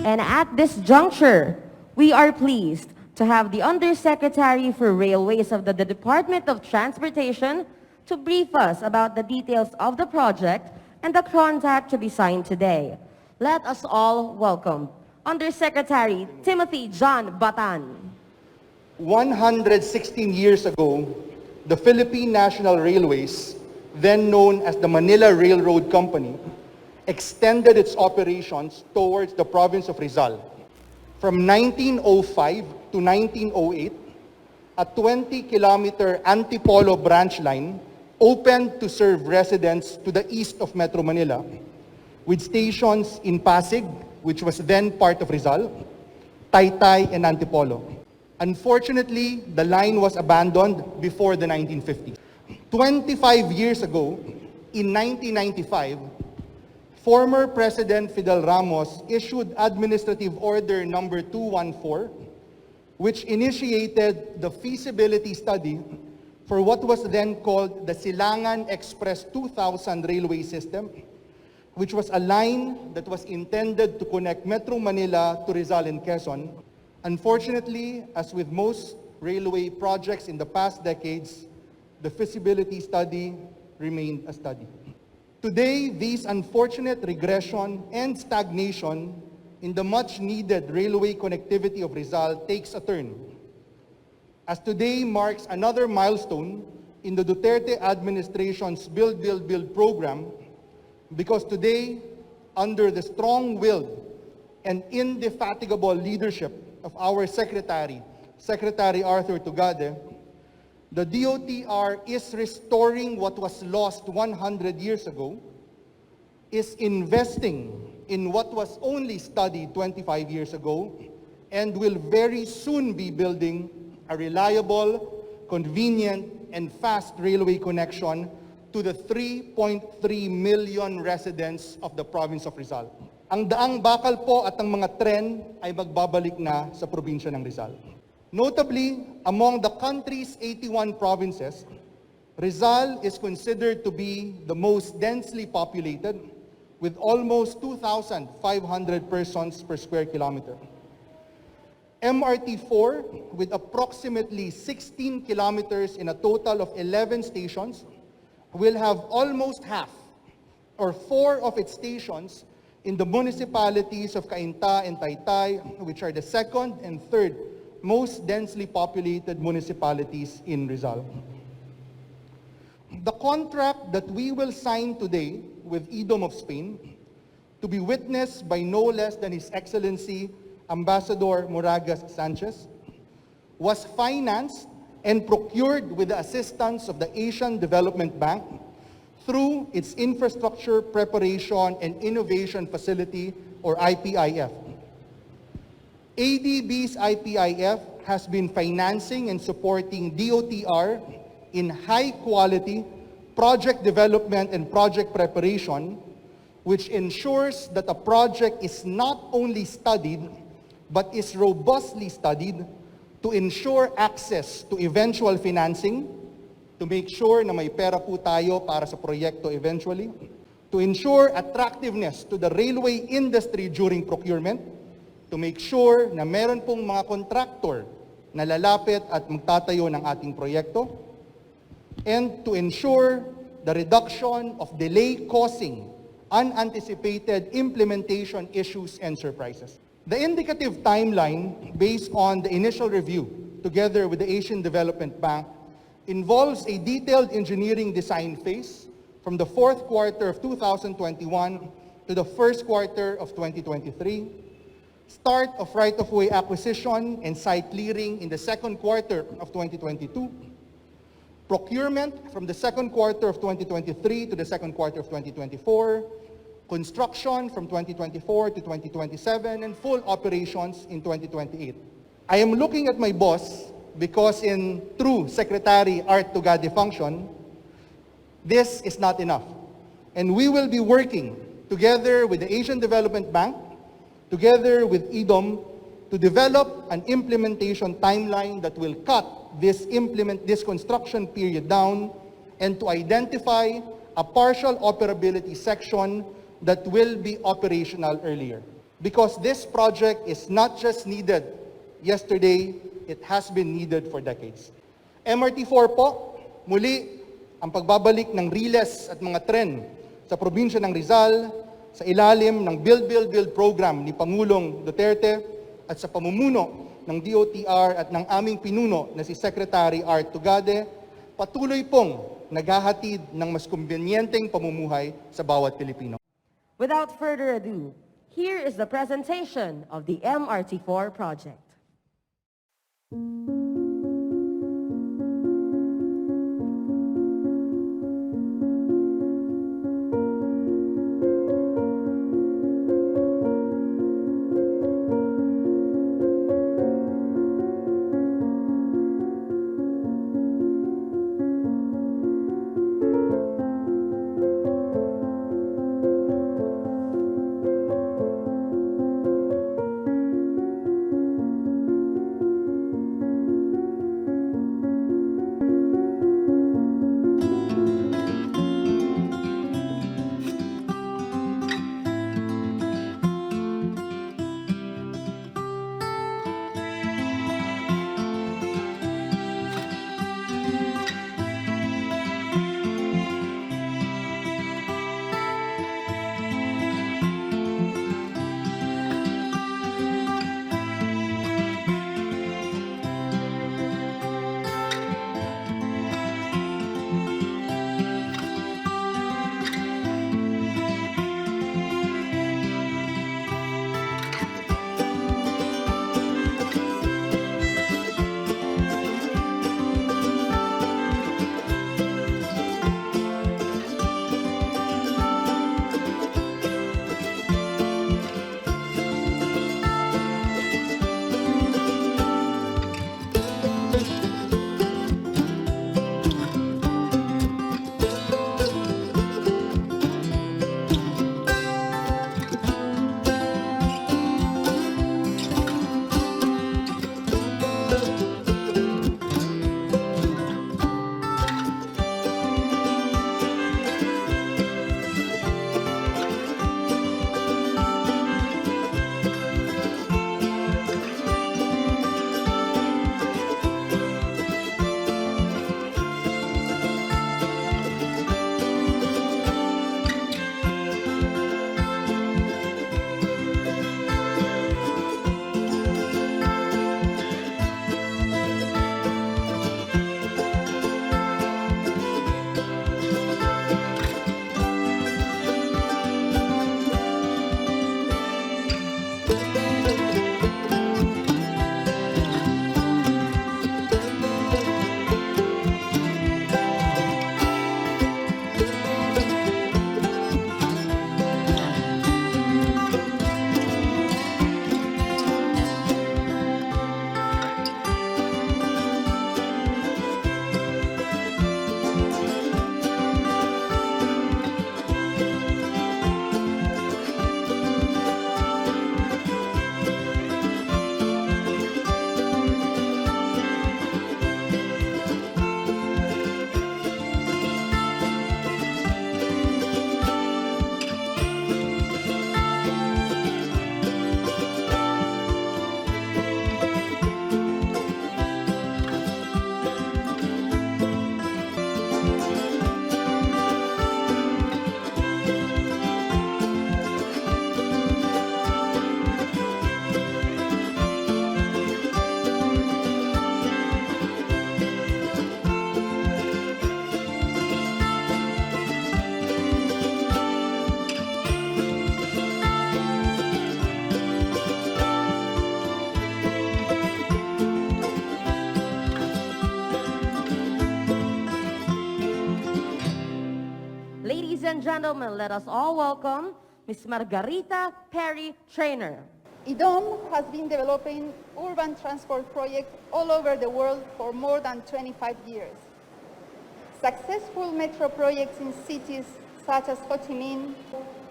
And at this juncture, we are pleased to have the Undersecretary for Railways of the Department of Transportation to brief us about the details of the project and the contract to be signed today. Let us all welcome Undersecretary Timothy John Batan. 116 years ago, the Philippine National Railways, then known as the Manila Railroad Company, extended its operations towards the province of Rizal. From 1905 to 1908, a 20-kilometer Antipolo branch line opened to serve residents to the east of Metro Manila, with stations in Pasig, which was then part of Rizal, Taytay, and Antipolo. Unfortunately, the line was abandoned before the 1950s. 25 years ago, in 1995, former President Fidel Ramos issued Administrative Order Number 214, which initiated the feasibility study for what was then called the Silangan Express 2000 railway system, which was a line that was intended to connect Metro Manila to Rizal and Quezon. Unfortunately, as with most railway projects in the past decades, the feasibility study remained a study. Today, this unfortunate regression and stagnation in the much-needed railway connectivity of Rizal takes a turn, as today marks another milestone in the Duterte administration's Build, Build, Build program, because today, under the strong-willed and indefatigable leadership of our Secretary Arthur Tugade, the DOTR is restoring what was lost 100 years ago, is investing in what was only studied 25 years ago, and will very soon be building a reliable, convenient, and fast railway connection to the 3.3 million residents of the province of Rizal. Ang daang bakal po at ang mga tren ay magbabalik na sa probinsya ng Rizal. Notably, among the country's 81 provinces, Rizal is considered to be the most densely populated, with almost 2,500 persons per square kilometer. MRT-4, with approximately 16 kilometers in a total of 11 stations, will have almost half, or 4 of its stations, in the municipalities of Cainta and Taytay, which are the second and third most densely populated municipalities in Rizal. The contract that we will sign today with EDOM of Spain, to be witnessed by no less than His Excellency Ambassador Moragas Sanchez, was financed and procured with the assistance of the Asian Development Bank through its Infrastructure Preparation and Innovation Facility, or IPIF. ADB's IPIF has been financing and supporting DOTR in high-quality project development and project preparation, which ensures that a project is not only studied, but is robustly studied to ensure access to eventual financing, to make sure na may pera po tayo para sa proyekto eventually, to ensure attractiveness to the railway industry during procurement, to make sure na meron pong mga contractor na lalapit at magtatayo ng ating proyekto, and to ensure the reduction of delay causing unanticipated implementation issues and surprises. The indicative timeline, based on the initial review together with the Asian Development Bank, involves a detailed engineering design phase from the fourth quarter of 2021 to the first quarter of 2023, start of right-of-way acquisition and site clearing in the second quarter of 2022, procurement from the second quarter of 2023 to the second quarter of 2024, construction from 2024 to 2027, and full operations in 2028. I am looking at my boss because in true Secretary Art Tugade function, this is not enough. And we will be working together with the Asian Development Bank, together with EDOM, to develop an implementation timeline that will cut this construction period down, and to identify a partial operability section that will be operational earlier. Because this project is not just needed yesterday, it has been needed for decades. MRT-4 po, muli, ang pagbabalik ng riles at mga tren sa probinsya ng Rizal sa ilalim ng Build program ni Pangulong Duterte at sa pamumuno ng DOTR at ng aming pinuno na si Secretary Art Tugade, patuloy pong naghahatid ng mas kumbinyenteng pamumuhay sa bawat Pilipino. Without further ado, here is the presentation of the MRT-4 project. Ladies and gentlemen, let us all welcome Ms. Margarita Perry Trainer. EDOM has been developing urban transport projects all over the world for more than 25 years. Successful metro projects in cities such as Ho Chi Minh,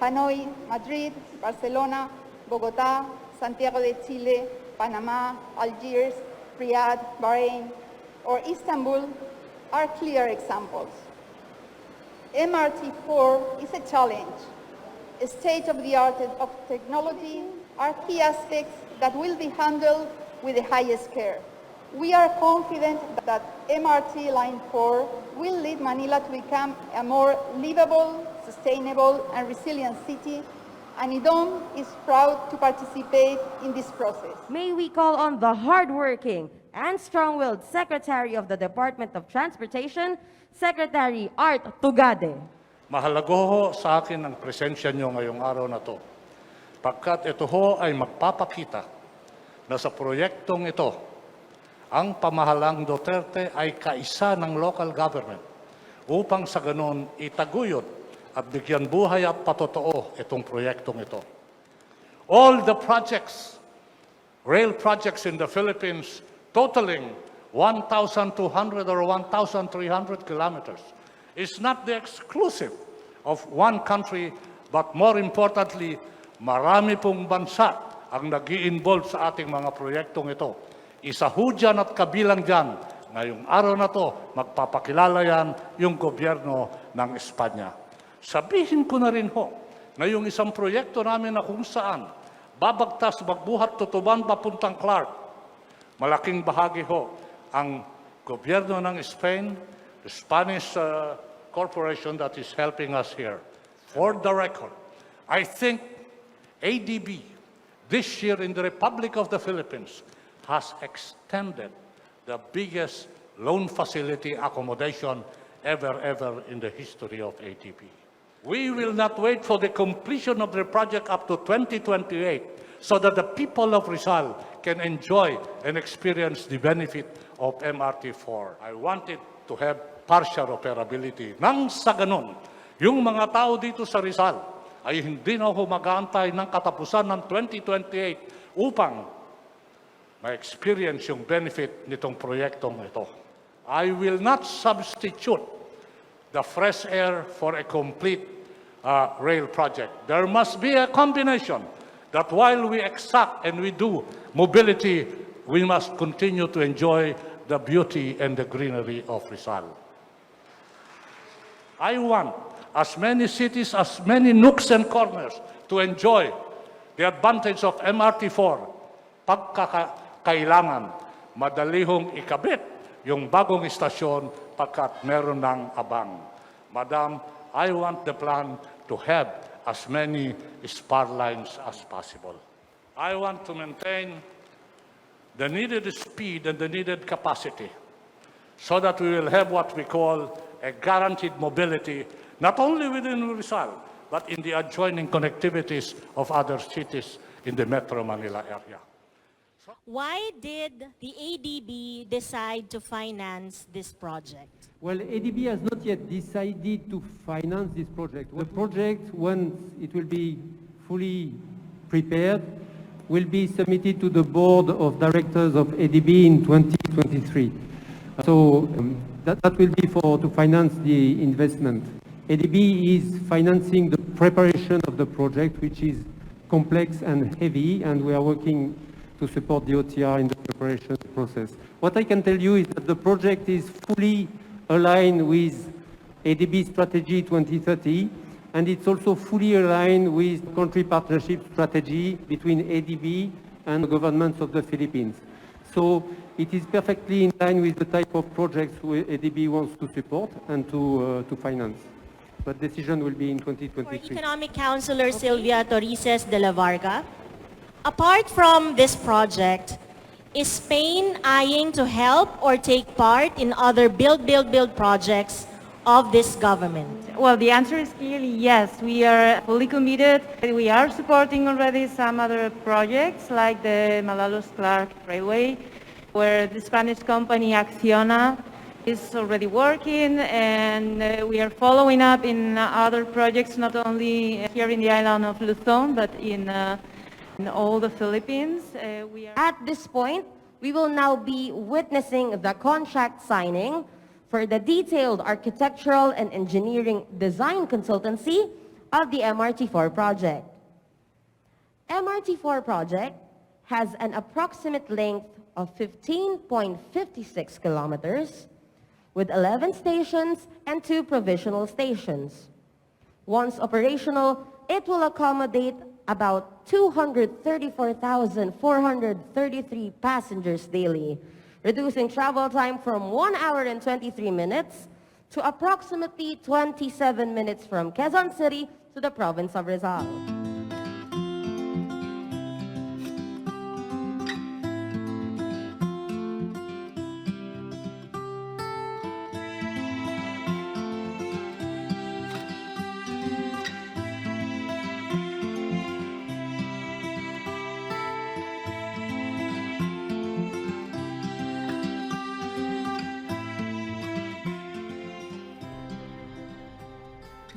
Hanoi, Madrid, Barcelona, Bogota, Santiago de Chile, Panama, Algiers, Riyadh, Bahrain, or Istanbul are clear examples. MRT-4 is a challenge, a state-of-the-art of technology are key aspects that will be handled with the highest care. We are confident that MRT Line 4 will lead Manila to become a more livable, sustainable, and resilient city, and EDOM is proud to participate in this process. May we call on the hardworking and strong-willed Secretary of the Department of Transportation, Secretary Art Tugade. Mahalaga ho sa akin ang presensya nyo ngayong araw na to, pagkat ito ho ay magpapakita na sa proyektong ito, ang pamahalang Duterte ay kaisa ng local government upang sa ganon itaguyod at bigyan buhay at patotoo itong proyektong ito. All the projects, rail projects in the Philippines totaling 1,200 or 1,300 kilometers is not the exclusive of one country, but more importantly, marami pong bansa ang nag-i-involve sa ating mga proyektong ito. Isa ho dyan at kabilang dyan, ngayong araw na to, magpapakilala yan yung gobyerno ng Espanya. Sabihin ko na rin ho, ngayong isang proyekto namin na kung saan, babagtas, magbuhat, tutuban, papuntang Clark. Malaking bahagi ho ang gobyerno ng Spain, the Spanish corporation that is helping us here. For the record, I think ADB this year in the Republic of the Philippines has extended the biggest loan facility accommodation ever in the history of ADB. We will not wait for the completion of the project up to 2028 so that the people of Rizal can enjoy and experience the benefit of MRT-4. I wanted to have partial operability. Nang sa ganon, yung mga tao dito sa Rizal ay hindi na mag-aantay ng katapusan ng 2028 upang ma-experience yung benefit nitong proyektong ito. I will not substitute the fresh air for a complete rail project. There must be a combination that while we exact and we do mobility, we must continue to enjoy the beauty and the greenery of Rizal. I want as many cities, as many nooks and corners to enjoy the advantage of MRT-4. Pagkakailangan, madalihong ikabit yung bagong istasyon pagkat meron ng abang. Madam, I want the plan to have as many spar lines as possible. I want to maintain the needed speed and the needed capacity so that we will have what we call a guaranteed mobility, not only within Rizal, but in the adjoining connectivities of other cities in the Metro Manila area. Why did the ADB decide to finance this project? Well, ADB has not yet decided to finance this project. The project, once it will be fully prepared, will be submitted to the board of directors of ADB in 2023. So that will be to finance the investment. ADB is financing the preparation of the project, which is complex and heavy, and we are working to support the OTR in the preparation process. What I can tell you is that the project is fully aligned with ADB Strategy 2030, and it's also fully aligned with country partnership strategy between ADB and the governments of the Philippines. So it is perfectly in line with the type of projects ADB wants to support and to finance. But decision will be in 2023. For Economic Counselor Sylvia Torices de la Varga, apart from this project, is Spain eyeing to help or take part in other build projects of this government? Well, the answer is clearly yes. We are fully committed. We are supporting already some other projects like the Malolos-Clark Railway, where the Spanish company Acciona is already working, and we are following up in other projects, not only here in the island of Luzon, but in all the Philippines. At this point, we will now be witnessing the contract signing for the detailed architectural and engineering design consultancy of the MRT-4 project. MRT-4 project has an approximate length of 15.56 kilometers with 11 stations and 2 provisional stations. Once operational, it will accommodate about 234,433 passengers daily, reducing travel time from 1 hour and 23 minutes to approximately 27 minutes from Quezon City to the province of Rizal.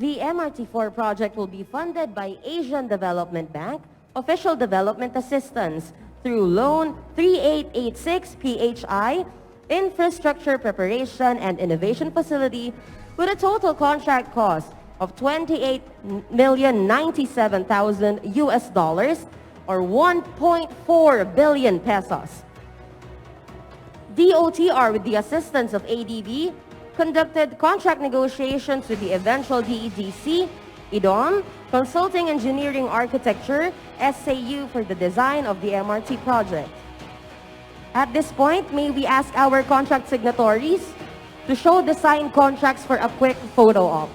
The MRT-4 project will be funded by Asian Development Bank, Official Development Assistance, through Loan 3886 PHI, Infrastructure Preparation and Innovation Facility, with a total contract cost of $28,097,000 US dollars, or 1.4 billion pesos. DOTR, with the assistance of ADB, conducted contract negotiations with the eventual DEDC, EDOM, Consulting Engineering Architecture, SAU, for the design of the MRT project. At this point, may we ask our contract signatories to show the signed contracts for a quick photo op.